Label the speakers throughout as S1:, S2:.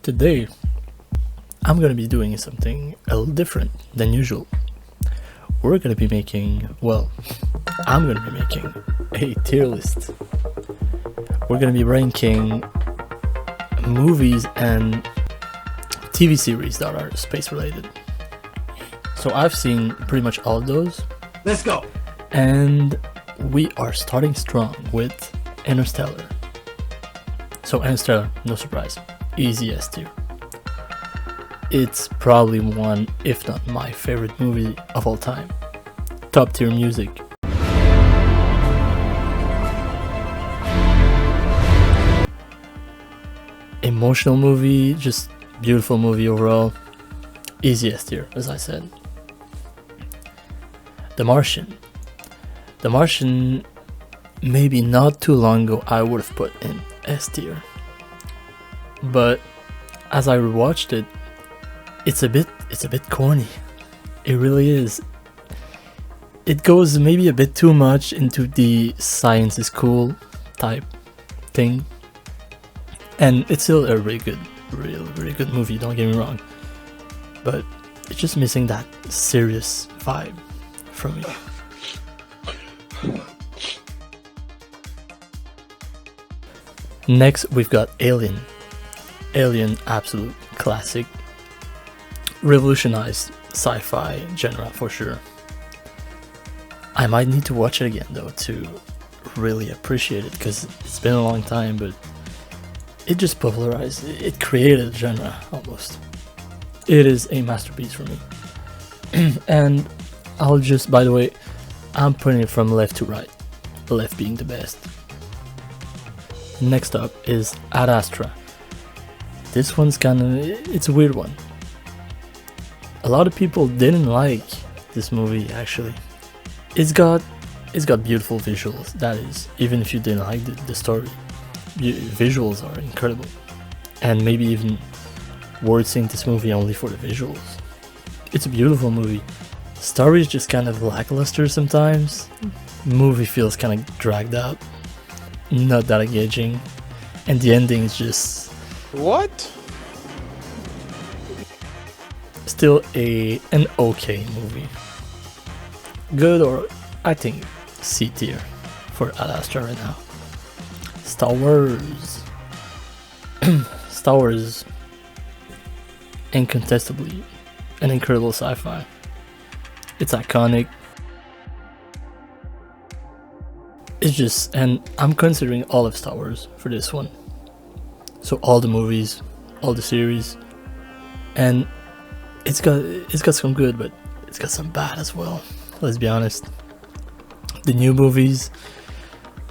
S1: Today, I'm gonna be doing something a little different than usual. We're gonna be making, I'm gonna be making a tier list. We're gonna be ranking movies and TV series that are space related. So I've seen pretty much all of those.
S2: Let's go!
S1: And we are starting strong with Interstellar. So Interstellar, no surprise, easy S tier. It's probably one, if not my favorite movie of all time. Top tier music. Emotional movie, just beautiful movie overall. Easy S tier, as I said. The Martian. The Martian, maybe not too long ago I would have put in S tier. But as I rewatched it, it's a bit corny. It really is. It goes maybe a bit too much into the science is cool type thing. And it's still a really good movie, don't get me wrong. But it's just missing that serious vibe from me. Next, we've got Alien. Alien, absolute classic. Revolutionized sci-fi genre for sure. I might need to watch it again though to really appreciate it, because it's been a long time, but it just popularized, it created a genre almost. It is a masterpiece for me. And I'll just, by the way, I'm putting it from left to right, left being the best. Next up is Ad Astra. This one's it's a weird one. A lot of people didn't like this movie actually. It's got beautiful visuals, that is, even if you didn't like the story. Visuals are incredible. And maybe even worth seeing this movie only for the visuals. It's a beautiful movie. Story is just kind of lackluster sometimes. Movie feels kind of dragged out, not that engaging, and the ending is just
S2: What?
S1: still an okay movie. Good, or I think C tier for Ad Astra right now. Star Wars. Star Wars, incontestably an incredible sci-fi. It's iconic. It's just, and I'm considering all of Star Wars for this one. So all the movies, all the series, and it's got some good, but it's got some bad as well. Let's be honest. The new movies,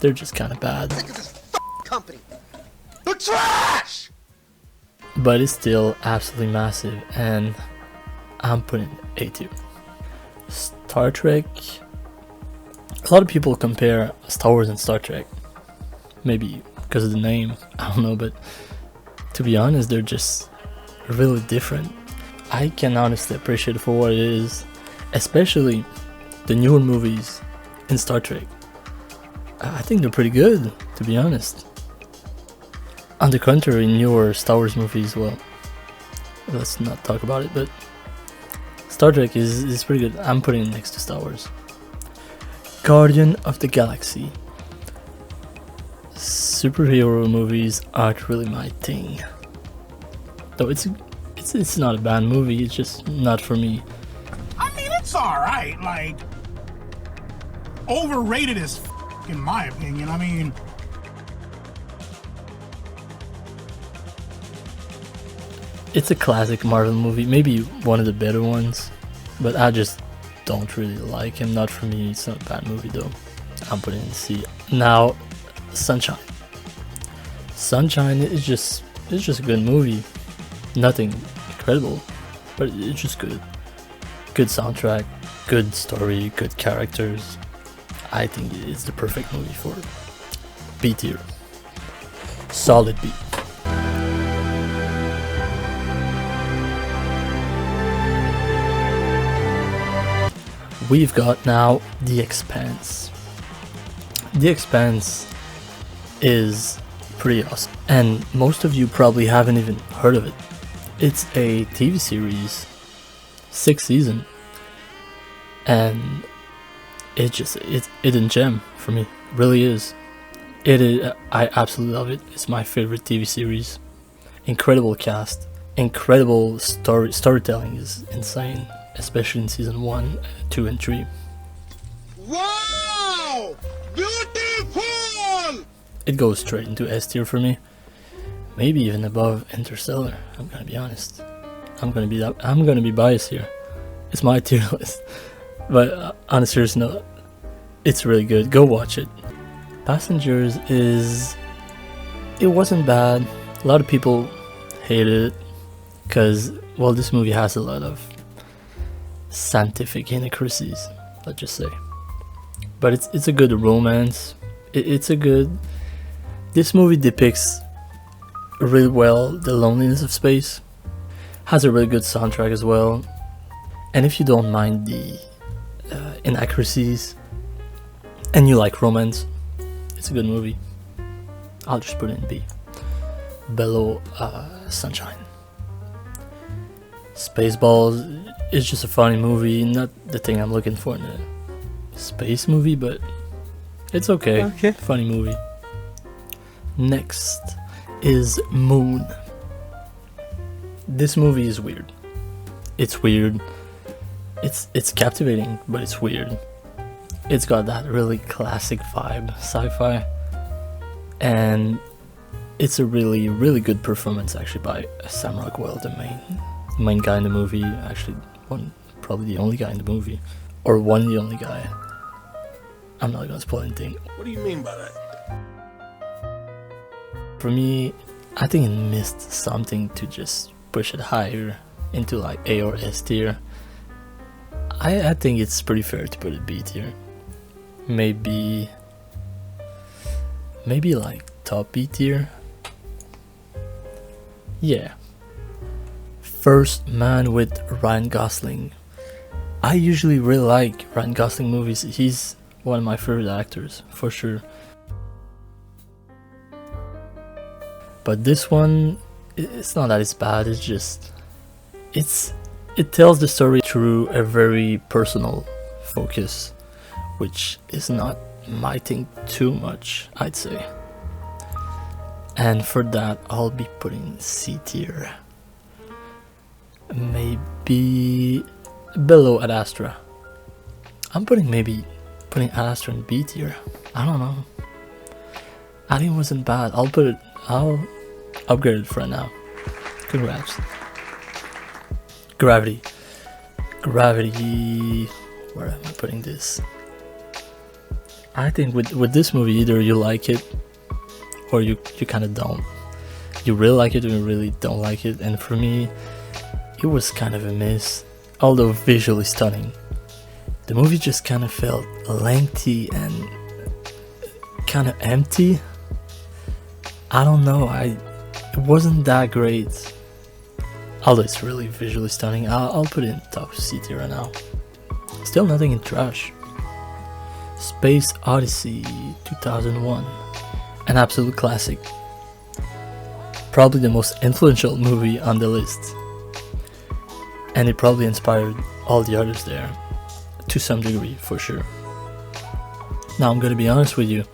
S1: they're just kind of bad.
S2: Look at this company. The trash!
S1: But it's still absolutely massive, and I'm putting A tier. Star Trek. A lot of people compare Star Wars and Star Trek. Maybe because of the name, I don't know, but to be honest, they're just really different. I can honestly appreciate it for what it is, especially the newer movies in Star Trek. I think they're pretty good, to be honest. On the contrary, newer Star Wars movies, well, let's not talk about it, but Star Trek is pretty good. I'm putting it next to Star Wars. Guardian of the Galaxy. Superhero movies aren't really my thing. Though it's not a bad movie, it's just not for me.
S3: I mean, it's alright, like, overrated as in my opinion. I mean,
S1: It's a classic Marvel movie, maybe one of the better ones, but I just don't really like him. Not for me. It's not a bad movie though. I'm putting it in C. Now, Sunshine. Sunshine is just a good movie. Nothing incredible, but it's just good. Good soundtrack, good story, good characters. I think it's the perfect movie for B tier. Solid B. We've got now The Expanse. The Expanse is pretty awesome. And most of you probably haven't even heard of it. It's a TV series, 6th season, and it's a gem for me. Really is. It is. I absolutely love it. It's my favorite TV series. Incredible cast, incredible storytelling is insane, especially in season 1, 2, and 3.
S2: Wow! Beautiful!
S1: It goes straight into S tier for me. Maybe even above Interstellar. I'm gonna be honest. I'm gonna be biased here. It's my tier list. But on a serious note, it's really good. Go watch it. Passengers it wasn't bad. A lot of people hated it because, well, this movie has a lot of scientific inaccuracies, let's just say. But it's a good romance. This movie depicts really well the loneliness of space. Has a really good soundtrack as well. And if you don't mind the inaccuracies and you like romance, it's a good movie. I'll just put it in B. Below Sunshine. Spaceballs is just a funny movie, not the thing I'm looking for in a space movie, but it's okay. Funny movie. Next is Moon. This movie is weird. It's weird. It's captivating, but it's weird. It's got that really classic vibe, sci-fi, and it's a really, really good performance actually by Sam Rockwell, the main guy in the movie. Actually, probably the only guy in the movie, or one of the only guy. I'm not gonna spoil anything.
S2: What do you mean by that?
S1: For me, I think it missed something to just push it higher into like A or S tier. I think it's pretty fair to put it B tier. Maybe like top B tier. Yeah. First Man with Ryan Gosling. I usually really like Ryan Gosling movies. He's one of my favorite actors, for sure. But this one, it's not that it's bad, it's just it tells the story through a very personal focus, which is not my thing too much, I'd say. And for that, I'll be putting C tier. Maybe below Ad Astra. I'm putting Ad Astra in B tier. I don't know. I think it wasn't bad. I'll upgrade it for now. Congrats. Gravity. Where am I putting this? I think with this movie, either you like it or you kind of don't. You really like it or you really don't like it. And for me, it was kind of a miss. Although visually stunning, the movie just kind of felt lengthy and kind of empty. I don't know. It wasn't that great. Although it's really visually stunning, I'll put it in top C tier right now. Still nothing in trash. Space Odyssey 2001. An absolute classic. Probably the most influential movie on the list. And it probably inspired all the others there. To some degree, for sure. Now I'm gonna be honest with you.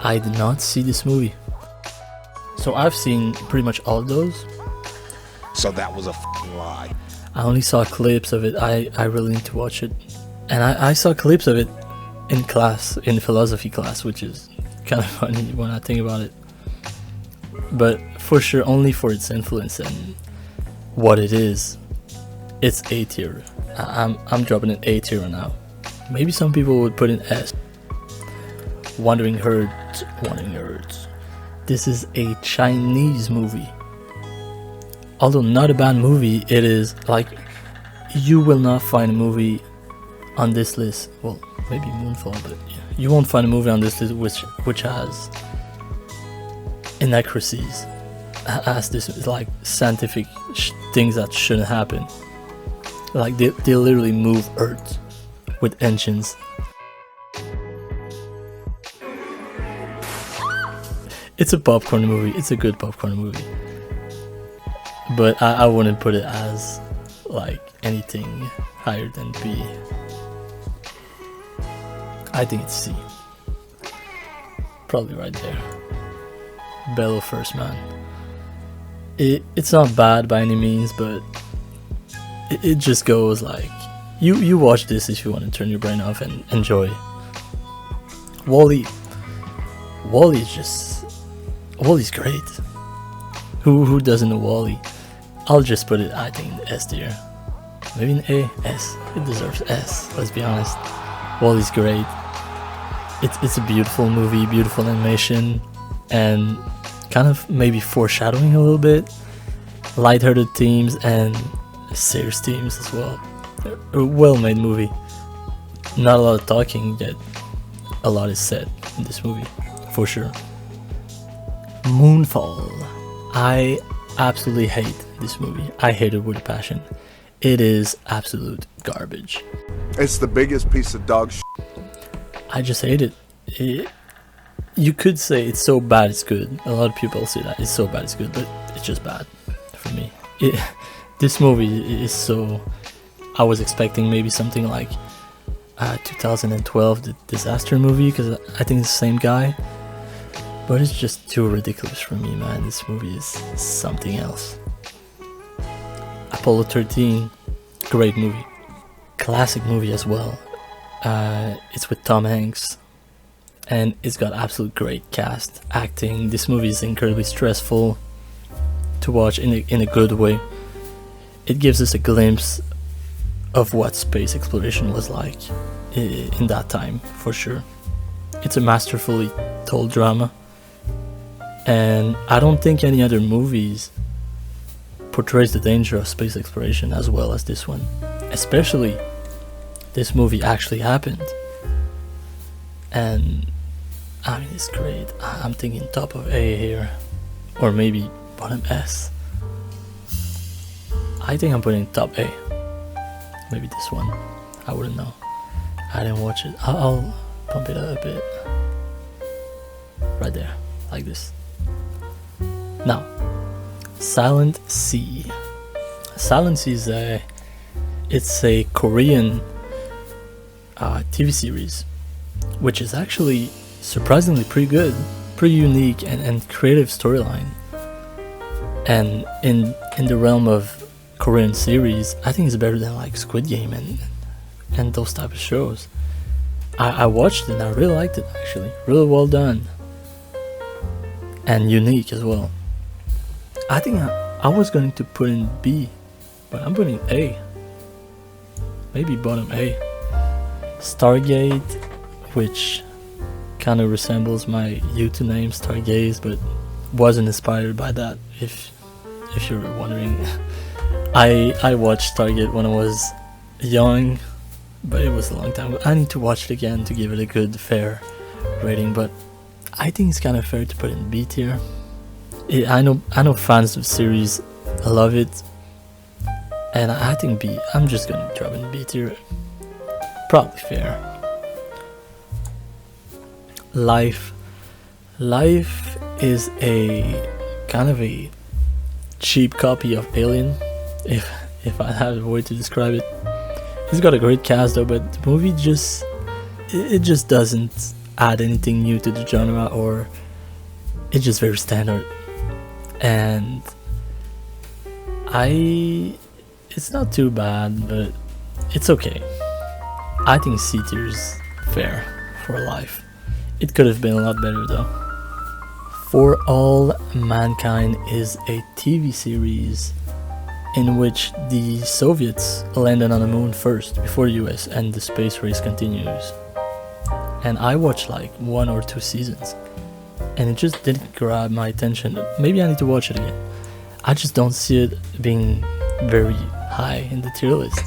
S1: I did not see this movie. So I've seen pretty much all of those.
S2: So that was a f***ing lie.
S1: I only saw clips of it. I really need to watch it. And I saw clips of it in class, in philosophy class, which is kind of funny when I think about it. But for sure, only for its influence and what it is, it's A tier. I'm dropping it A tier now. Maybe some people would put in S. Wandering Herds. This is a Chinese movie. Although not a bad movie, it is like, you will not find a movie on this list. Well, maybe Moonfall, but yeah, you won't find a movie on this list which has inaccuracies, has this like scientific things that shouldn't happen. Like they literally move Earth with engines. it's a popcorn movie. It's a good popcorn movie. But I wouldn't put it as like anything higher than B. I think it's C. Probably right there. Bellow First Man. It's not bad by any means, but it just goes like you watch this if you want to turn your brain off and enjoy. Wall-E is Wall-E's great. Who doesn't know Wall-E? I'll just put it, I think, in S tier. Maybe an A, S. It deserves S. Let's be honest. Wall-E's great. It's a beautiful movie, beautiful animation, and kind of maybe foreshadowing a little bit. Lighthearted themes and serious themes as well. A well-made movie. Not a lot of talking, yet a lot is said in this movie, for sure. Moonfall. I absolutely hate this movie. I hate it with a passion. It is absolute garbage.
S2: It's the biggest piece of dog shit.
S1: I just hate it. You could say it's so bad it's good. A lot of people say that it's so bad it's good, but it's just bad for me. This movie is so... I was expecting maybe something like 2012, the Disaster movie, because I think it's the same guy. But it's just too ridiculous for me, man. This movie is something else. Apollo 13, great movie. Classic movie as well. It's with Tom Hanks, and it's got absolute great cast, acting. This movie is incredibly stressful to watch in a good way. It gives us a glimpse of what space exploration was like in that time, for sure. It's a masterfully told drama, and I don't think any other movies portrays the danger of space exploration as well as this one. Especially, this movie actually happened, and I mean, it's great. I'm thinking top of A here, or maybe bottom S. I think I'm putting top A. Maybe this one. I wouldn't know. I didn't watch it. I'll pump it up a bit. Right there, like this. Now, Silent Sea. Silent Sea is it's a Korean TV series, which is actually surprisingly pretty good, pretty unique and creative storyline. And in the realm of Korean series, I think it's better than like Squid Game and those type of shows. I watched it and I really liked it, actually. Really well done. And unique as well. I think I was going to put in B, but I'm putting A. Maybe bottom A. Stargate, which kind of resembles my YouTube name, Stargaze, but wasn't inspired by that, if you're wondering. I watched Stargate when I was young, but it was a long time ago. I need to watch it again to give it a good, fair rating, but I think it's kind of fair to put in B tier. I know fans of the series love it, and I think B. I'm just gonna drop in B tier. Probably fair. Life is a kind of a cheap copy of Alien, if I have a way to describe it. It's got a great cast though, but the movie just doesn't add anything new to the genre, or it's just very standard. And it's not too bad, but it's okay. I think C tier is fair for Life. It could have been a lot better though. For All Mankind is a TV series in which the Soviets landed on the moon first before the US, and the space race continues. And I watched like 1 or 2 seasons, and it just didn't grab my attention. Maybe I need to watch it again. I just don't see it being very high in the tier list.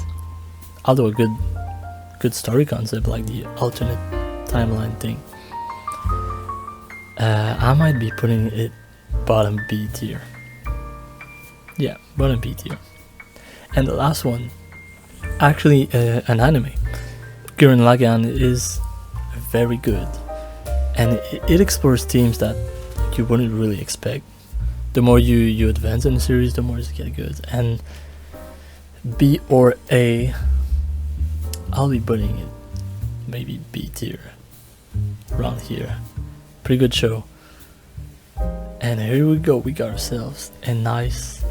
S1: Although a good story concept, like the alternate timeline thing. I might be putting it bottom B tier. Yeah, bottom B tier. And the last one, actually an anime. Gurren Lagann is very good, and it explores themes that you wouldn't really expect. The more you advance in the series, the more it gets good. And B or A, I'll be putting it maybe B tier, around here. Pretty good show. And here we go, we got ourselves a nice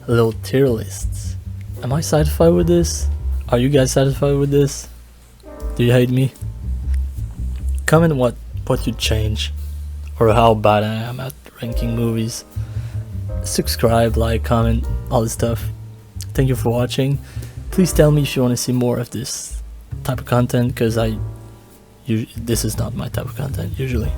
S1: little tier list. Am I satisfied with this? Are you guys satisfied with this? Do you hate me? Comment what you'd change, or how bad I am at ranking movies. Subscribe, like, comment, all this stuff. Thank you for watching. Please tell me if you want to see more of this type of content, because this is not my type of content usually.